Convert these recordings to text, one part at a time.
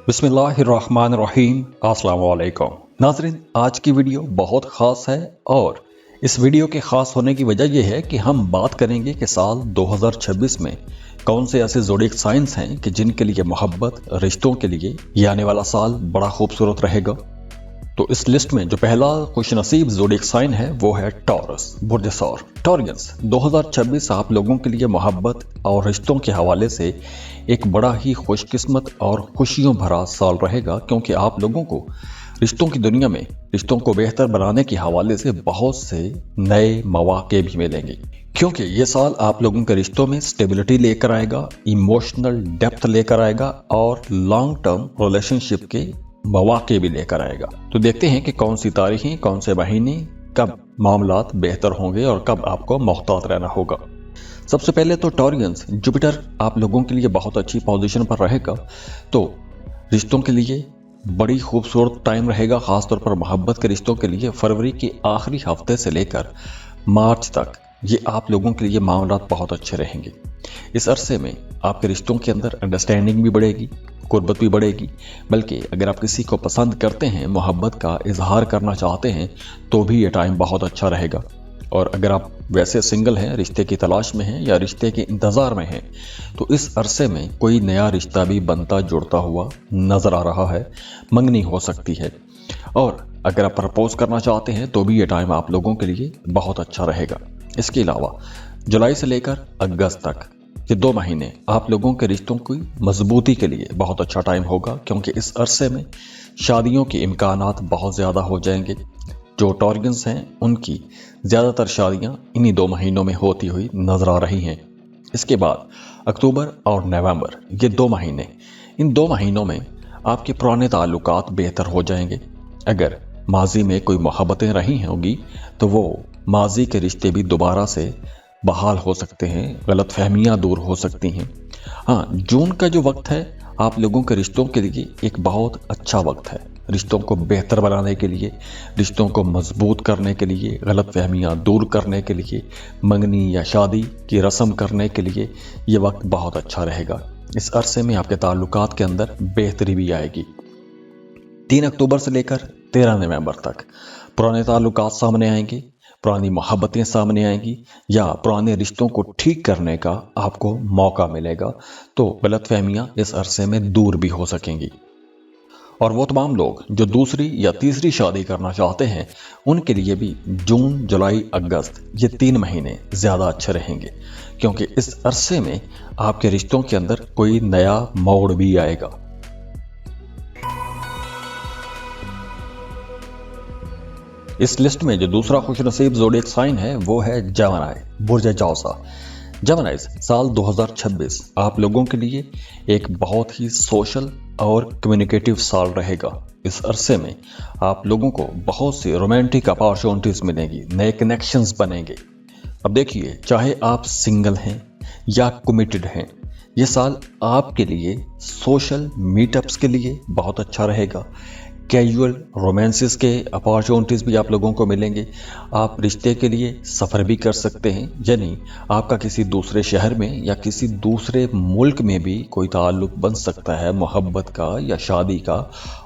बिस्मिल्लाहिर्रहमानिर्रहीम। अस्सलाम वालेकुम नाज़रीन, आज की वीडियो बहुत ख़ास है और इस वीडियो के ख़ास होने की वजह यह है कि हम बात करेंगे कि साल 2026 में कौन से ऐसे ज़ोडिएक साइंस हैं कि जिनके लिए मोहब्बत रिश्तों के लिए ये आने वाला साल बड़ा खूबसूरत रहेगा। तो इस लिस्ट में जो पहला खुशनसीब ज़ोडिएक साइन है वो है टॉरस, बुर्ज सौर। टॉरियंस, 2026 आप लोगों के लिए मोहब्बत और रिश्तों के हवाले से एक बड़ा ही खुशकिस्मत और खुशियों भरा साल रहेगा, क्योंकि आप लोगों को रिश्तों की दुनिया में रिश्तों को बेहतर बनाने के हवाले से बहुत से नए मौके भी मिलेंगे, क्योंकि ये साल आप लोगों के रिश्तों में स्टेबिलिटी लेकर आएगा, इमोशनल डेप्थ लेकर आएगा और लॉन्ग टर्म रिलेशनशिप के मौके भी लेकर आएगा। तो देखते हैं कि कौन सी तारीखें, कौन से महीने, कब मामलात बेहतर होंगे और कब आपको मोहतात रहना होगा। सबसे पहले तो टॉरियंस, जुपिटर आप लोगों के लिए बहुत अच्छी पोजीशन पर रहेगा, तो रिश्तों के लिए बड़ी खूबसूरत टाइम रहेगा। खासतौर पर मोहब्बत के रिश्तों के लिए फरवरी के आखिरी हफ्ते से लेकर मार्च तक ये आप लोगों के लिए मामलात बहुत अच्छे रहेंगे। इस अरसे में आपके रिश्तों के अंदर अंडरस्टैंडिंग भी बढ़ेगी, कुर्बत भी बढ़ेगी। बल्कि अगर आप किसी को पसंद करते हैं, मोहब्बत का इजहार करना चाहते हैं, तो भी ये टाइम बहुत अच्छा रहेगा। और अगर आप वैसे सिंगल हैं, रिश्ते की तलाश में हैं या रिश्ते के इंतज़ार में हैं, तो इस अरसे में कोई नया रिश्ता भी बनता जुड़ता हुआ नज़र आ रहा है, मंगनी हो सकती है। और अगर आप प्रपोज करना चाहते हैं तो भी ये टाइम आप लोगों के लिए बहुत अच्छा रहेगा। इसके अलावा जुलाई से लेकर अगस्त तक ये 2 महीने आप लोगों के रिश्तों की मजबूती के लिए बहुत अच्छा टाइम होगा, क्योंकि इस अरसे में शादियों के इम्कानात बहुत ज़्यादा हो जाएंगे। जो टॉरियंस हैं उनकी ज़्यादातर शादियां इन्हीं 2 महीनों में होती हुई नजर आ रही हैं। इसके बाद अक्टूबर और नवंबर, ये 2 महीने, इन 2 महीनों में आपके पुराने ताल्लुकात बेहतर हो जाएंगे। अगर माजी में कोई मोहब्बतें रही होंगी तो वो माजी के रिश्ते भी दोबारा से बहाल हो सकते हैं, गलत फहमियाँ दूर हो सकती हैं। हाँ, जून का जो वक्त है आप लोगों के रिश्तों के लिए एक बहुत अच्छा वक्त है। रिश्तों को बेहतर बनाने के लिए, रिश्तों को मजबूत करने के लिए, गलत फहमियाँ दूर करने के लिए, मंगनी या शादी की रस्म करने के लिए ये वक्त बहुत अच्छा रहेगा। इस अरसे में आपके ताल्लुकात के अंदर बेहतरी भी आएगी। 3 अक्टूबर से लेकर 13 नवंबर तक पुराने ताल्लुकात सामने आएंगे, पुरानी मोहब्बतें सामने आएंगी या पुराने रिश्तों को ठीक करने का आपको मौका मिलेगा, तो गलतफहमियां इस अरसे में दूर भी हो सकेंगी। और वो तमाम लोग जो दूसरी या तीसरी शादी करना चाहते हैं, उनके लिए भी जून, जुलाई, अगस्त ये 3 महीने ज़्यादा अच्छे रहेंगे, क्योंकि इस अरसे में आपके रिश्तों के अंदर कोई नया मोड़ भी आएगा। इस लिस्ट में जो दूसरा खुशनसीब ज़ोडिएक साइन है वो है जेमिनी, बुर्ज जौसा। जेमिनीज, साल 2026 आप लोगों के लिए एक बहुत ही सोशल और कम्युनिकेटिव साल रहेगा। इस अरसे में आप लोगों को बहुत सी रोमांटिक अपॉर्चुनिटीज मिलेंगी, नए कनेक्शंस बनेंगे। अब देखिए, चाहे आप सिंगल हैं या कमिटेड हैं, ये साल आपके लिए सोशल मीटअप्स के लिए बहुत अच्छा रहेगा। कैजुअल रोमांसेस के अपॉर्चुनिटीज़ भी आप लोगों को मिलेंगे। आप रिश्ते के लिए सफ़र भी कर सकते हैं, यानी आपका किसी दूसरे शहर में या किसी दूसरे मुल्क में भी कोई ताल्लुक़ बन सकता है मोहब्बत का या शादी का,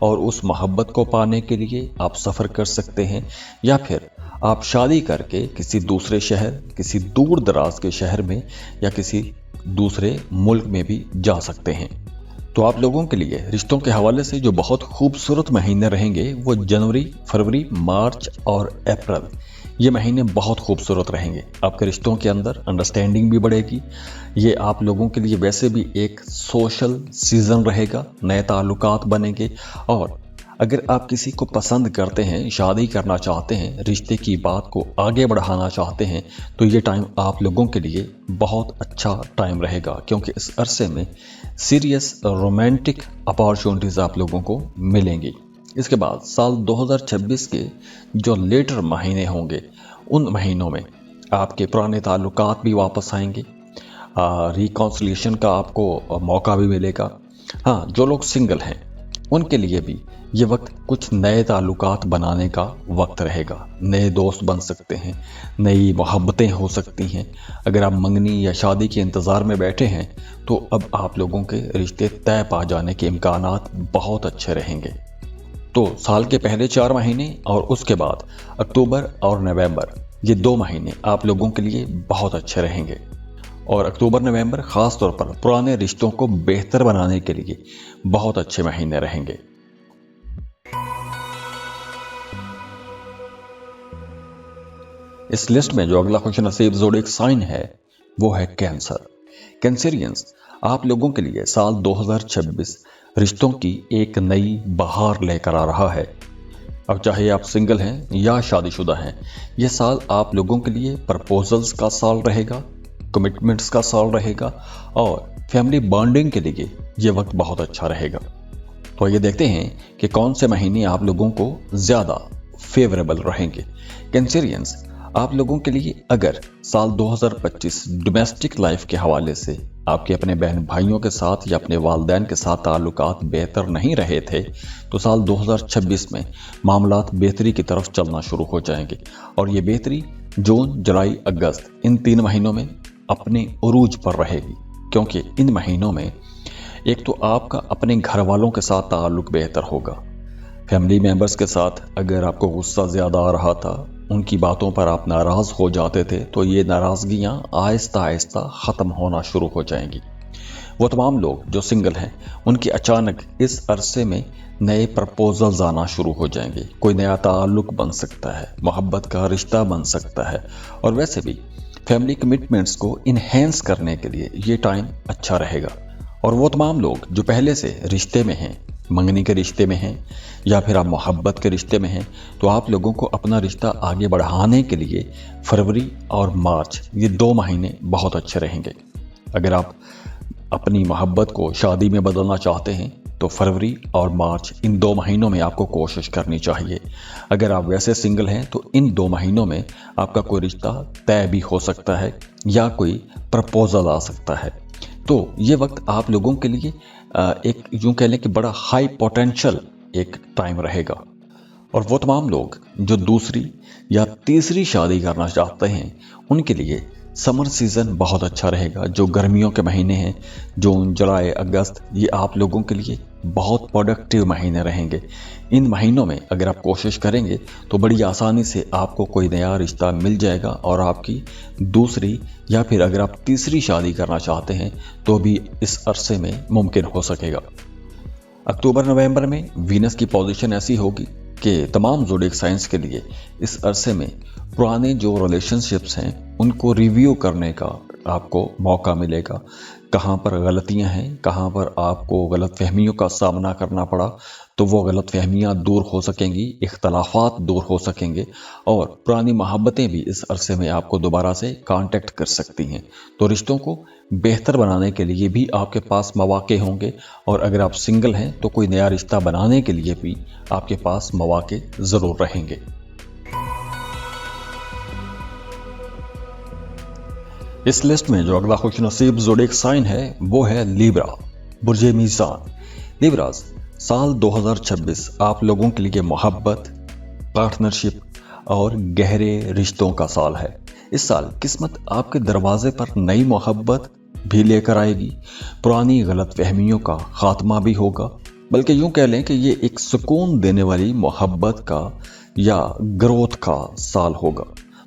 और उस मोहब्बत को पाने के लिए आप सफ़र कर सकते हैं, या फिर आप शादी करके किसी दूसरे शहर, किसी दूर दराज के शहर में या किसी दूसरे मुल्क में भी जा सकते हैं। तो आप लोगों के लिए रिश्तों के हवाले से जो बहुत खूबसूरत महीने रहेंगे वो जनवरी, फरवरी, मार्च और अप्रैल, ये महीने बहुत खूबसूरत रहेंगे। आपके रिश्तों के अंदर अंडरस्टैंडिंग भी बढ़ेगी। ये आप लोगों के लिए वैसे भी एक सोशल सीज़न रहेगा, नए ताल्लुकात बनेंगे। और अगर आप किसी को पसंद करते हैं, शादी करना चाहते हैं, रिश्ते की बात को आगे बढ़ाना चाहते हैं, तो ये टाइम आप लोगों के लिए बहुत अच्छा टाइम रहेगा, क्योंकि इस अरसे में सीरियस रोमांटिक अपॉर्चुनिटीज़ आप लोगों को मिलेंगी। इसके बाद साल 2026 के जो लेटर महीने होंगे, उन महीनों में आपके पुराने ताल्लुकात भी वापस आएंगे, रिकॉन्सिलिएशन का आपको मौका भी मिलेगा। हाँ, जो लोग सिंगल हैं उन के लिए भी ये वक्त कुछ नए ताल्लुकात बनाने का वक्त रहेगा। नए दोस्त बन सकते हैं, नई मोहब्बतें हो सकती हैं। अगर आप मंगनी या शादी के इंतज़ार में बैठे हैं तो अब आप लोगों के रिश्ते तय पा जाने के इम्कानात बहुत अच्छे रहेंगे। तो साल के पहले 4 महीने और उसके बाद अक्टूबर और नवंबर, ये 2 महीने आप लोगों के लिए बहुत अच्छे रहेंगे। और अक्टूबर नवंबर खास तौर पर पुराने रिश्तों को बेहतर बनाने के लिए बहुत अच्छे महीने रहेंगे। इस लिस्ट में जो अगला खुशनसीब ज़ोडिएक साइन है वो है कैंसर। कैंसरियंस, आप लोगों के लिए साल 2026 रिश्तों की एक नई बहार लेकर आ रहा है। अब चाहे आप सिंगल हैं या शादीशुदा हैं, ये साल आप लोगों के लिए प्रपोजल्स का साल रहेगा, कमिटमेंट्स का साल रहेगा और फैमिली बॉन्डिंग के लिए ये वक्त बहुत अच्छा रहेगा। तो ये देखते हैं कि कौन से महीने आप लोगों को ज़्यादा फेवरेबल रहेंगे। कैंसरियंस, आप लोगों के लिए अगर साल 2025 डोमेस्टिक लाइफ के हवाले से आपके अपने बहन भाइयों के साथ या अपने वालिदैन के साथ ताल्लुकात बेहतर नहीं रहे थे, तो साल 2026 में मामलात बेहतरी की तरफ चलना शुरू हो जाएंगे। और ये बेहतरी जून, जुलाई, अगस्त इन 3 महीनों में अपने उरूज पर रहेगी, क्योंकि इन महीनों में एक तो आपका अपने घर वालों के साथ ताल्लुक बेहतर होगा। फैमिली मेंबर्स के साथ अगर आपको गुस्सा ज़्यादा आ रहा था, उनकी बातों पर आप नाराज़ हो जाते थे, तो ये नाराज़गियाँ आहिस्ता आहिस्ता ख़त्म होना शुरू हो जाएंगी। वो तमाम लोग जो सिंगल हैं, उनके अचानक इस अरसे में नए प्रपोजल्स आना शुरू हो जाएंगे। कोई नया ताल्लुक बन सकता है, मोहब्बत का रिश्ता बन सकता है। और वैसे भी फैमिली कमिटमेंट्स को इन्हेंस करने के लिए ये टाइम अच्छा रहेगा। और वो तमाम लोग जो पहले से रिश्ते में हैं, मंगनी के रिश्ते में हैं या फिर आप मोहब्बत के रिश्ते में हैं, तो आप लोगों को अपना रिश्ता आगे बढ़ाने के लिए फरवरी और मार्च ये 2 महीने बहुत अच्छे रहेंगे। अगर आप अपनी मोहब्बत को शादी में बदलना चाहते हैं तो फरवरी और मार्च इन 2 महीनों में आपको कोशिश करनी चाहिए। अगर आप वैसे सिंगल हैं तो इन 2 महीनों में आपका कोई रिश्ता तय भी हो सकता है या कोई प्रपोजल आ सकता है। तो ये वक्त आप लोगों के लिए एक यूं कह लें कि बड़ा हाई पोटेंशियल एक टाइम रहेगा। और वो तमाम लोग जो दूसरी या तीसरी शादी करना चाहते हैं, उनके लिए समर सीज़न बहुत अच्छा रहेगा। जो गर्मियों के महीने हैं, जून, जुलाई, अगस्त, ये आप लोगों के लिए बहुत प्रोडक्टिव महीने रहेंगे। इन महीनों में अगर आप कोशिश करेंगे तो बड़ी आसानी से आपको कोई नया रिश्ता मिल जाएगा और आपकी दूसरी या फिर अगर आप तीसरी शादी करना चाहते हैं तो भी इस अरसे में मुमकिन हो सकेगा। अक्टूबर नवंबर में वीनस की पोजीशन ऐसी होगी कि तमाम ज़ोडिएक साइंस के लिए इस अरसे में पुराने जो रिलेशनशिप्स हैं उनको रिव्यू करने का आपको मौका मिलेगा। कहाँ पर गलतियाँ हैं, कहाँ पर आपको गलतफहमियों का सामना करना पड़ा, तो वो गलतफहमियाँ दूर हो सकेंगी, इख्तलाफात दूर हो सकेंगे और पुरानी मोहब्बतें भी इस अरसे में आपको दोबारा से कांटेक्ट कर सकती हैं। तो रिश्तों को बेहतर बनाने के लिए भी आपके पास मौके होंगे और अगर आप सिंगल हैं तो कोई नया रिश्ता बनाने के लिए भी आपके पास मौके ज़रूर रहेंगे। इस लिस्ट में जो अगला खुशनसीब ज़ोडिएक साइन है वो है लिब्रा, बुर्जे मीज़ान। लिब्राज, साल 2026 आप लोगों के लिए मोहब्बत, पार्टनरशिप और गहरे रिश्तों का साल है। इस साल किस्मत आपके दरवाजे पर नई मोहब्बत भी लेकर आएगी। पुरानी गलतफहमियों का खात्मा भी होगा, बल्कि यूं कह लें कि ये एक सुकून देने वाली मोहब्बत का या ग्रोथ का साल होगा।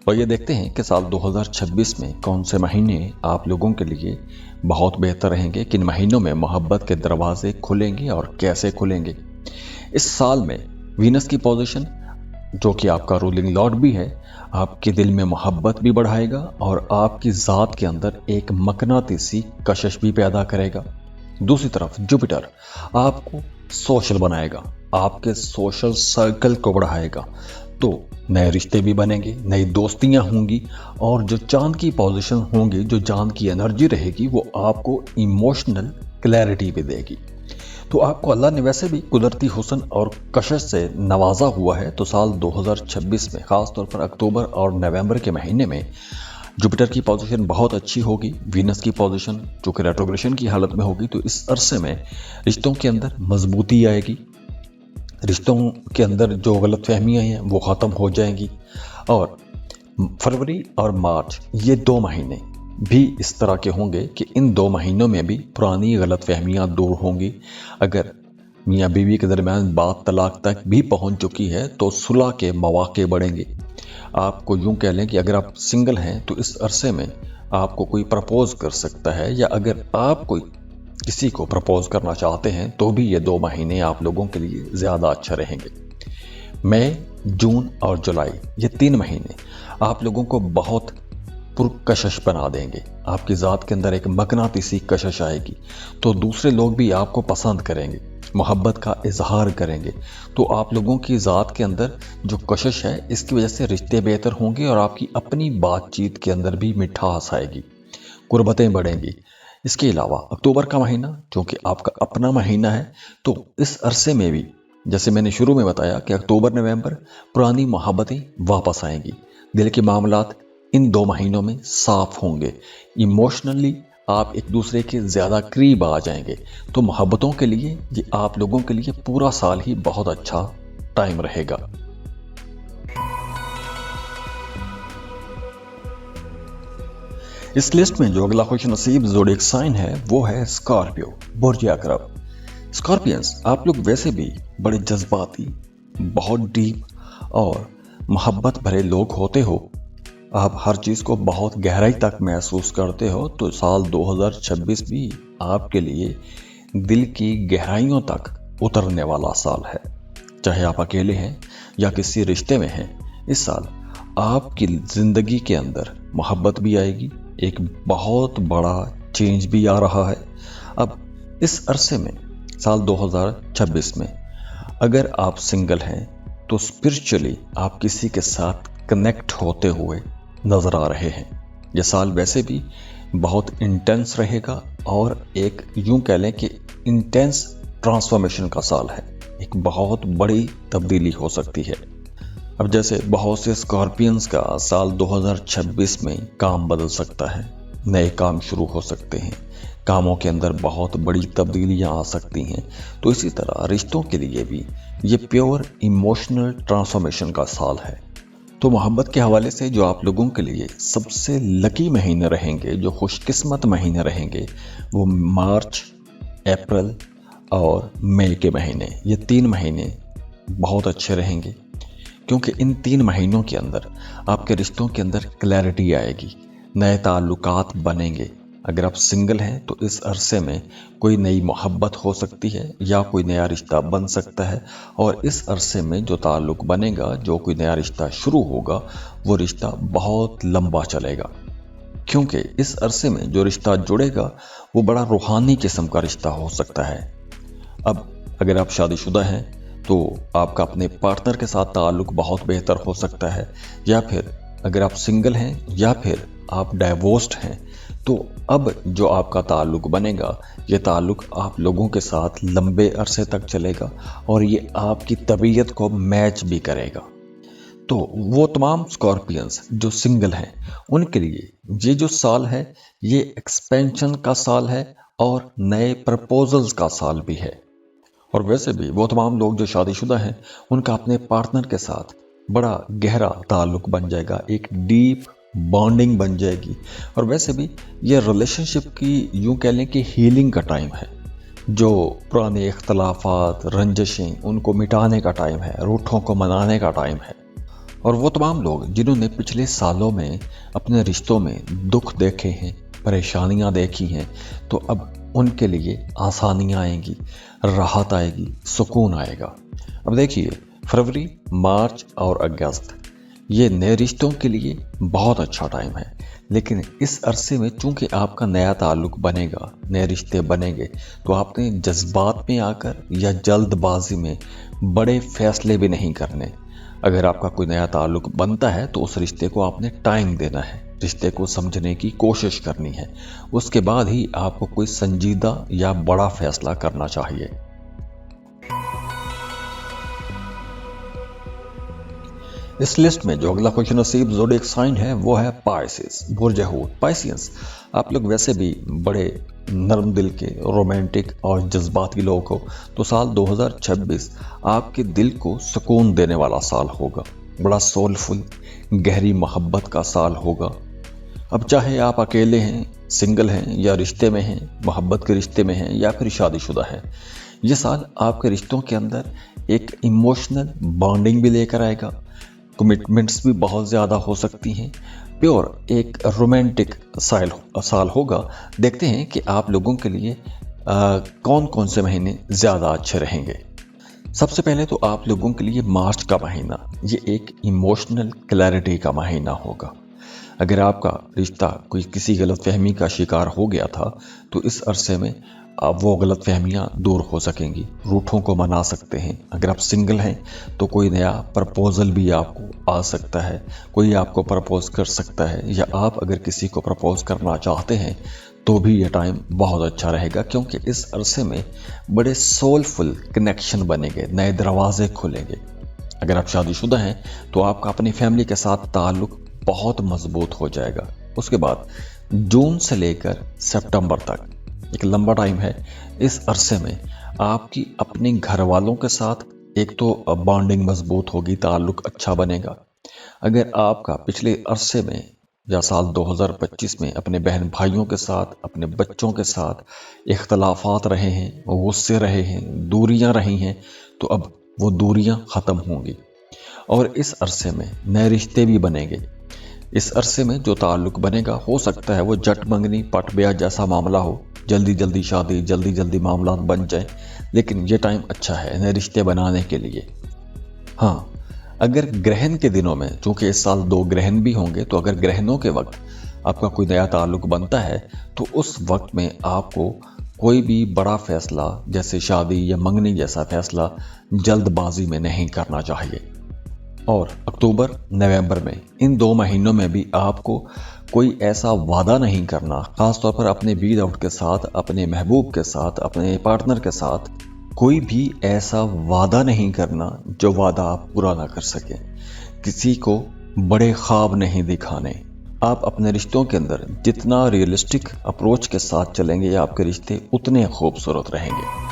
और ये देखते हैं कि साल 2026 में कौन से महीने आप लोगों के लिए बहुत बेहतर रहेंगे, किन महीनों में मोहब्बत के दरवाजे खुलेंगे और कैसे खुलेंगे। इस साल में वीनस की पोजीशन, जो कि आपका रूलिंग लॉर्ड भी है, आपके दिल में मोहब्बत भी बढ़ाएगा और आपकी ज़ात के अंदर एक मकनातीसी कशिश भी पैदा करेगा। दूसरी तरफ जुपिटर आपको सोशल बनाएगा, आपके सोशल सर्कल को बढ़ाएगा, तो नए रिश्ते भी बनेंगे, नई दोस्तियां होंगी और जो चांद की पोजीशन होंगी, जो चांद की एनर्जी रहेगी, वो आपको इमोशनल क्लैरिटी भी देगी। तो आपको अल्लाह ने वैसे भी कुदरती हुस्न और कशिश से नवाजा हुआ है। तो साल 2026 में ख़ास तौर पर अक्टूबर और नवंबर के महीने में जुपिटर की पोजीशन बहुत अच्छी होगी। वीनस की पोजीशन जो कि रेट्रोग्रेशन की हालत में होगी, तो इस अरसे में रिश्तों के अंदर मजबूती आएगी, रिश्तों के अंदर जो गलतफहमियां हैं वो ख़त्म हो जाएंगी। और फरवरी और मार्च ये 2 महीने भी इस तरह के होंगे कि इन 2 महीनों में भी पुरानी गलतफहमियां दूर होंगी। अगर मियाँ बीवी के दरमियान बात तलाक तक भी पहुंच चुकी है तो सुलह के मौके बढ़ेंगे। आपको यूं कह लें कि अगर आप सिंगल हैं तो इस अरसे में आपको कोई प्रपोज कर सकता है, या अगर आप कोई किसी को प्रपोज करना चाहते हैं तो भी ये 2 महीने आप लोगों के लिए ज़्यादा अच्छे रहेंगे। मई, जून और जुलाई ये 3 महीने आप लोगों को बहुत पुरकशिश बना देंगे। आपकी ज़ात के अंदर एक मकनातीसी कशिश आएगी, तो दूसरे लोग भी आपको पसंद करेंगे, मोहब्बत का इजहार करेंगे। तो आप लोगों की ज़ात के अंदर जो कशिश है इसकी वजह से रिश्ते बेहतर होंगे और आपकी अपनी बातचीत के अंदर भी मिठास आएगी, कुर्बतें बढ़ेंगी। इसके अलावा अक्टूबर का महीना क्योंकि आपका अपना महीना है, तो इस अरसे में भी जैसे मैंने शुरू में बताया कि अक्टूबर नवंबर पुरानी मोहब्बतें वापस आएंगी। दिल के मामलात इन 2 महीनों में साफ होंगे। इमोशनली आप एक दूसरे के ज़्यादा करीब आ जाएंगे। तो मोहब्बतों के लिए ये आप लोगों के लिए पूरा साल ही बहुत अच्छा टाइम रहेगा। इस लिस्ट में जो अगला खुश नसीब ज़ोडिएक साइन है वो है स्कॉर्पियो, बुर्ज अकरब। स्कॉर्पियंस, आप लोग वैसे भी बड़े जज्बाती, बहुत डीप और मोहब्बत भरे लोग होते हो। आप हर चीज़ को बहुत गहराई तक महसूस करते हो। तो साल 2026 भी आपके लिए दिल की गहराइयों तक उतरने वाला साल है। चाहे आप अकेले हैं या किसी रिश्ते में हैं, इस साल आपकी ज़िंदगी के अंदर मोहब्बत भी आएगी, एक बहुत बड़ा चेंज भी आ रहा है। अब इस अरसे में साल 2026 में अगर आप सिंगल हैं तो स्पिरिचुअली आप किसी के साथ कनेक्ट होते हुए नज़र आ रहे हैं। यह साल वैसे भी बहुत इंटेंस रहेगा और एक यूं कह लें कि इंटेंस ट्रांसफॉर्मेशन का साल है। एक बहुत बड़ी तब्दीली हो सकती है। अब जैसे बहुत से स्कॉर्पियंस का साल 2026 में काम बदल सकता है, नए काम शुरू हो सकते हैं, कामों के अंदर बहुत बड़ी तब्दीलियां आ सकती हैं। तो इसी तरह रिश्तों के लिए भी ये प्योर इमोशनल ट्रांसफॉर्मेशन का साल है। तो मोहब्बत के हवाले से जो आप लोगों के लिए सबसे लकी महीने रहेंगे, जो खुशकिस्मत महीने रहेंगे, वो मार्च, अप्रैल और मई के महीने। ये 3 महीने बहुत अच्छे रहेंगे क्योंकि इन 3 महीनों के अंदर आपके रिश्तों के अंदर क्लैरिटी आएगी, नए ताल्लुकात बनेंगे। अगर आप सिंगल हैं तो इस अरसे में कोई नई मोहब्बत हो सकती है या कोई नया रिश्ता बन सकता है। और इस अरसे में जो ताल्लुक बनेगा, जो कोई नया रिश्ता शुरू होगा, वो रिश्ता बहुत लंबा चलेगा क्योंकि इस अरसे में जो रिश्ता जुड़ेगा वो बड़ा रूहानी किस्म का रिश्ता हो सकता है। अब अगर आप शादीशुदा हैं तो आपका अपने पार्टनर के साथ ताल्लुक बहुत बेहतर हो सकता है, या फिर अगर आप सिंगल हैं या फिर आप डाइवोर्स्ड हैं तो अब जो आपका ताल्लुक बनेगा, ये ताल्लुक आप लोगों के साथ लंबे अरसे तक चलेगा और ये आपकी तबीयत को मैच भी करेगा। तो वो तमाम स्कॉर्पियंस जो सिंगल हैं उनके लिए ये जो साल है ये एक्सपेंशन का साल है और नए प्रपोजल्स का साल भी है। और वैसे भी वो तमाम लोग जो शादीशुदा हैं उनका अपने पार्टनर के साथ बड़ा गहरा ताल्लुक बन जाएगा, एक डीप बॉन्डिंग बन जाएगी। और वैसे भी ये रिलेशनशिप की यूं कह लें कि हीलिंग का टाइम है। जो पुराने इख्तलाफात, रंजिशें, उनको मिटाने का टाइम है, रूठों को मनाने का टाइम है। और वो तमाम लोग जिन्होंने पिछले सालों में अपने रिश्तों में दुख देखे हैं, परेशानियां देखी हैं, तो अब उनके लिए आसानियां आएंगी, राहत आएगी, सुकून आएगा। अब देखिए, फरवरी, मार्च और अगस्त ये नए रिश्तों के लिए बहुत अच्छा टाइम है। लेकिन इस अरसे में चूंकि आपका नया ताल्लुक बनेगा, नए रिश्ते बनेंगे, तो आपने जज्बात में आकर या जल्दबाजी में बड़े फैसले भी नहीं करने। अगर आपका कोई नया ताल्लुक बनता है तो उस रिश्ते को आपने टाइम देना है, रिश्ते को समझने की कोशिश करनी है। उसके बाद ही आपको कोई संजीदा या बड़ा फैसला करना चाहिए। इस लिस्ट में जो अगला खुशनसीब ज़ोडिएक साइन है वो है पाइसेस, बुर्ज हूत। पाइसियंस, आप लोग वैसे भी बड़े नरम दिल के, रोमांटिक और जज्बाती लोग हो तो साल 2026 आपके दिल को सुकून देने वाला साल होगा। बड़ा सोलफुल, गहरी मोहब्बत का साल होगा। अब चाहे आप अकेले हैं, सिंगल हैं या रिश्ते में हैं, मोहब्बत के रिश्ते में हैं या फिर शादीशुदा हैं, ये साल आपके रिश्तों के अंदर एक इमोशनल बॉन्डिंग भी लेकर आएगा। कमिटमेंट्स भी बहुत ज़्यादा हो सकती हैं। प्योर एक रोमांटिक साल होगा। देखते हैं कि आप लोगों के लिए कौन कौन से महीने ज़्यादा अच्छे रहेंगे। सबसे पहले तो आप लोगों के लिए मार्च का महीना, ये एक इमोशनल क्लैरिटी का महीना होगा। अगर आपका रिश्ता कोई किसी गलतफहमी का शिकार हो गया था तो इस अरसे में अब वो गलतफहमियां दूर हो सकेंगी, रूठों को मना सकते हैं। अगर आप सिंगल हैं तो कोई नया प्रपोजल भी आपको आ सकता है, कोई आपको प्रपोज कर सकता है, या आप अगर किसी को प्रपोज करना चाहते हैं तो भी ये टाइम बहुत अच्छा रहेगा, क्योंकि इस अरसे में बड़े सोलफुल कनेक्शन बनेंगे, नए दरवाजे खुलेंगे। अगर आप शादीशुदा हैं तो आपका अपनी फैमिली के साथ ताल्लुक बहुत मजबूत हो जाएगा। उसके बाद जून से लेकर सितंबर तक एक लंबा टाइम है। इस अरसे में आपकी अपने घर वालों के साथ एक तो बॉन्डिंग मजबूत होगी, ताल्लुक अच्छा बनेगा। अगर आपका पिछले अरसे में या साल 2025 में अपने बहन भाइयों के साथ, अपने बच्चों के साथ इख्तलाफात रहे हैं, गुस्से रहे हैं, दूरियां रही हैं, तो अब वो दूरियां ख़त्म होंगी और इस अरसे में नए रिश्ते भी बनेंगे। इस अरसे में जो ताल्लुक बनेगा हो सकता है वो जट मंगनी पट ब्याह जैसा मामला हो, जल्दी जल्दी शादी, जल्दी जल्दी मामला बन जाए, लेकिन ये टाइम अच्छा है नए रिश्ते बनाने के लिए। हाँ, अगर ग्रहण के दिनों में, चूंकि इस साल 2 ग्रहण भी होंगे, तो अगर ग्रहणों के वक्त आपका कोई नया ताल्लुक बनता है तो उस वक्त में आपको कोई भी बड़ा फैसला जैसे शादी या मंगनी जैसा फैसला जल्दबाजी में नहीं करना चाहिए। और अक्टूबर नवंबर में, इन 2 महीनों में भी आपको कोई ऐसा वादा नहीं करना, खासतौर पर अपने बी आउट के साथ, अपने महबूब के साथ, अपने पार्टनर के साथ कोई भी ऐसा वादा नहीं करना जो वादा आप पूरा ना कर सकें। किसी को बड़े ख्वाब नहीं दिखाने। आप अपने रिश्तों के अंदर जितना रियलिस्टिक अप्रोच के साथ चलेंगे, आपके रिश्ते उतने खूबसूरत रहेंगे।